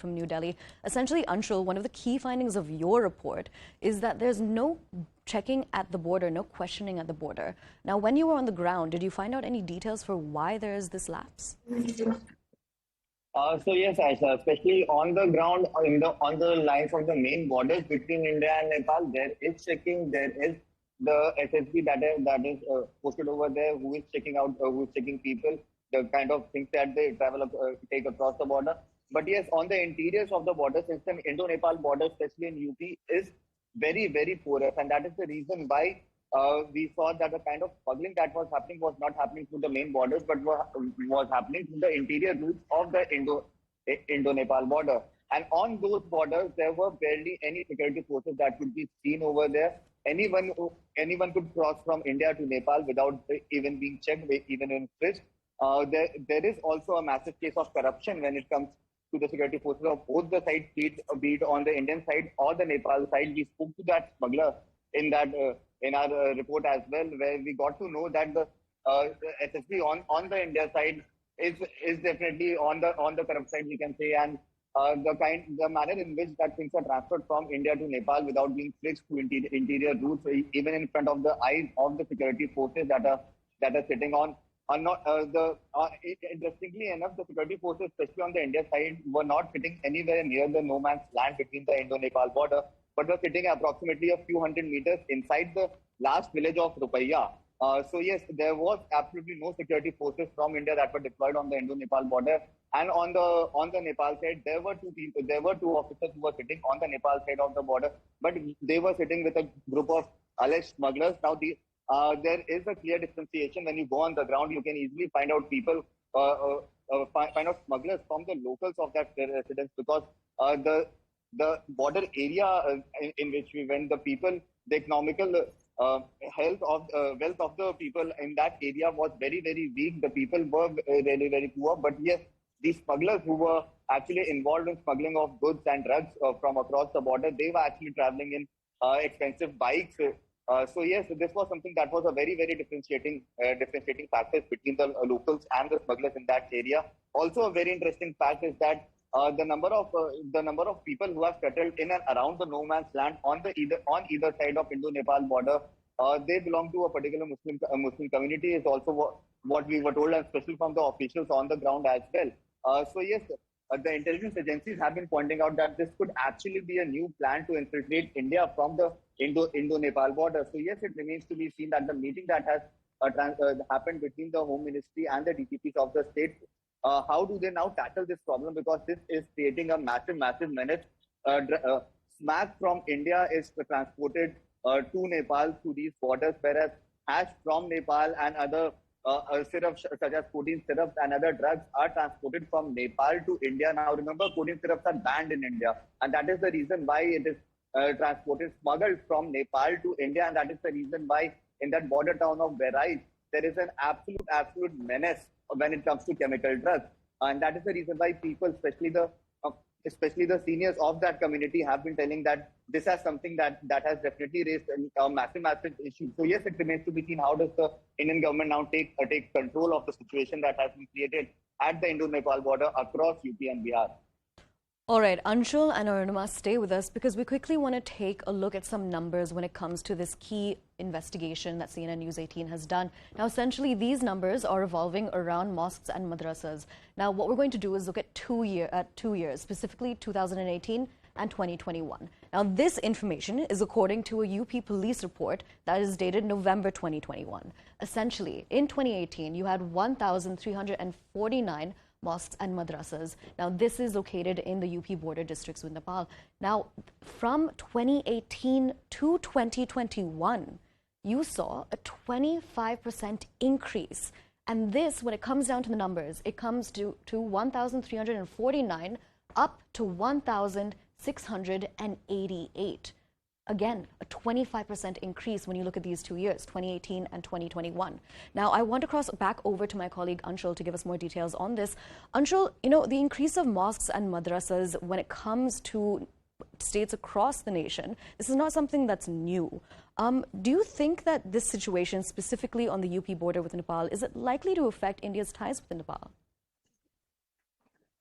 from New Delhi. Essentially, Anshul, one of the key findings of your report is that there's no checking at the border, no questioning at the border. Now, when you were on the ground, did you find out any details for why there is this lapse? So yes, Aisha, especially on the ground, on the lines of the main borders between India and Nepal, there is checking. There is the SSB that is posted over there, who is checking out, who is checking people, the kind of things that they take across the border. But yes, on the interiors of the border system, Indo-Nepal border, especially in UP, is very porous, and that is the reason why we saw that the kind of smuggling that was not happening through the main borders, but was happening through the interior routes of the Indo-Nepal border. And on those borders, there were barely any security forces that could be seen over there. Anyone could cross from India to Nepal without even being checked, even in frisked. There is also a massive case of corruption when it comes to the security forces of both the sides, be it on the Indian side or the Nepal side. We spoke to that smuggler in our report as well, where we got to know that the SSB on the India side is definitely on the corrupt side, we can say, and the manner in which that things are transferred from India to Nepal without being fixed to interior routes, even in front of the eyes of the security forces that are sitting on. Interestingly enough, the security forces, especially on the India side, were not sitting anywhere near the no man's land between the Indo-Nepal border, but were sitting approximately a few hundred meters inside the last village of Rupaiya. So yes, there was absolutely no security forces from India that were deployed on the Indo-Nepal border. And on the Nepal side, there were two officers who were sitting on the Nepal side of the border, but they were sitting with a group of alleged smugglers. Now there is a clear differentiation. When you go on the ground, you can easily find out find out smugglers from the locals of that residence, because the border area in which we went, the economical wealth of the people in that area was very weak. The people were very poor. But yes, these smugglers who were actually involved in smuggling of goods and drugs from across the border, they were actually traveling in expensive bikes. So yes, this was something that was a very differentiating factors between the locals and the smugglers in that area. Also, a very interesting fact is that the number of people who have settled in and around the no man's land on either side of Indo-Nepal border, they belong to a particular Muslim community, is also what we were told, and especially from the officials on the ground as well. So yes, the intelligence agencies have been pointing out that this could actually be a new plan to infiltrate India from the Indo-Nepal border. So yes, it remains to be seen that the meeting that has happened between the Home Ministry and the DPPs of the state, how do they now tackle this problem? Because this is creating a massive menace. Smack from India is transported to Nepal through these borders, whereas hash from Nepal and other syrups such as codeine syrups and other drugs are transported from Nepal to India. Now remember, codeine syrups are banned in India, and that is the reason why it is smuggled from Nepal to India, and that is the reason why in that border town of Bahraich there is an absolute menace when it comes to chemical drugs, and that is the reason why people, especially the seniors of that community, have been telling that this is something that has definitely raised a massive issue. So yes, it remains to be seen how does the Indian government now take control of the situation that has been created at the Indo-Nepal border across UP and Bihar. All right, Anshul and Arunima, stay with us because we quickly want to take a look at some numbers when it comes to this key investigation that CNN News 18 has done. Now, essentially, these numbers are revolving around mosques and madrasas. Now, what we're going to do is look at 2 years, specifically 2018 and 2021. Now, this information is according to a UP police report that is dated November 2021. Essentially, in 2018, you had 1,349 mosques and madrasas. Now, this is located in the UP border districts with Nepal. Now, from 2018 to 2021, you saw a 25% increase. And this, when it comes down to the numbers, it comes to 1,349 up to 1,688. Again, a 25% increase when you look at these 2 years, 2018 and 2021. Now, I want to cross back over to my colleague Anshul to give us more details on this. Anshul, the increase of mosques and madrasas when it comes to states across the nation, this is not something that's new. Do you think that this situation, specifically on the UP border with Nepal, is it likely to affect India's ties with Nepal?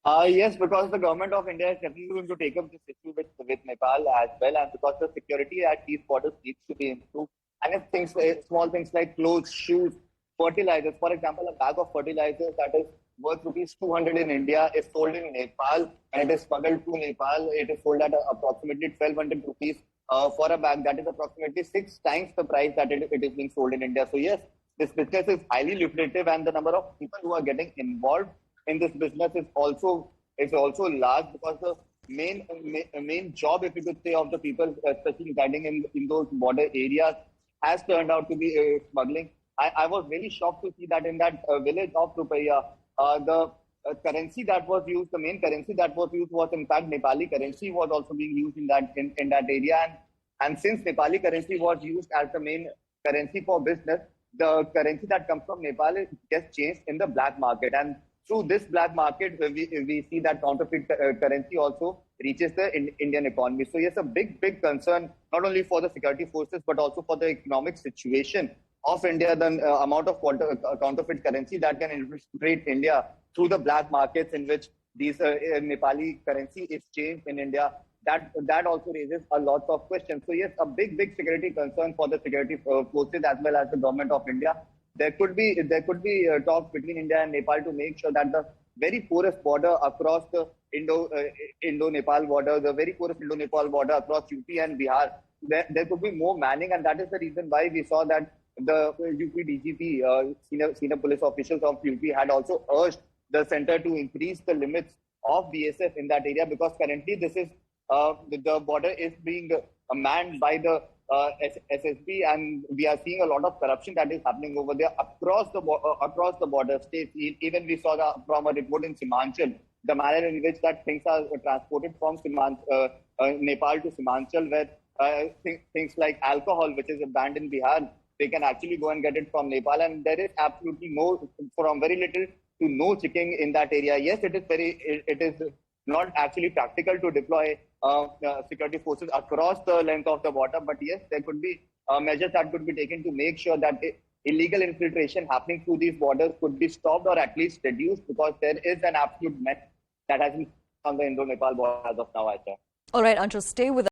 Yes, because the government of India is definitely going to take up this issue with Nepal as well, and because the security at these borders needs to be improved. And if things, small things like clothes, shoes, fertilizers, for example, a bag of fertilizers that is worth rupees 200 in India is sold in Nepal and it is smuggled to Nepal. It is sold at approximately 1200 rupees for a bag. That is approximately 6 times the price that it is being sold in India. So yes, this business is highly lucrative, and the number of people who are getting involved in this business is also large, because the main job, if you could say, of the people, especially residing in those border areas, has turned out to be smuggling. I was really shocked to see that in that village of Rupaya, the currency that was used, the main currency that was used was in fact Nepali currency was also being used in that area, and since Nepali currency was used as the main currency for business, the currency that comes from Nepal gets changed in the black market, and through this black market, we see that counterfeit currency also reaches the Indian economy. So yes, a big concern, not only for the security forces, but also for the economic situation of India, the amount of counterfeit currency that can infiltrate India through the black markets in which these Nepali currency is changed in India. That also raises a lot of questions. So yes, a big security concern for the security forces as well as the government of India. There could be talks between India and Nepal to make sure that the very porous border across the Indo-Nepal border, the very porous Indo-Nepal border across UP and Bihar, there could be more manning, and that is the reason why we saw that the UP DGP, senior police officials of UP, had also urged the center to increase the limits of BSF in that area, because currently the border is being manned by the SSB, and we are seeing a lot of corruption that is happening over there across the border states. Even we saw from a report in Seemanchal, the manner in which that things are transported from Nepal to Seemanchal, where things like alcohol, which is banned in Bihar, they can actually go and get it from Nepal, and there is absolutely from very little to no checking in that area. Yes, it is not actually practical to deploy security forces across the length of the border, but yes, there could be measures that could be taken to make sure that illegal infiltration happening through these borders could be stopped or at least reduced, because there is an absolute mess that has been on the Indo-Nepal border as of now, Aisha. All right, Anshul, stay with us.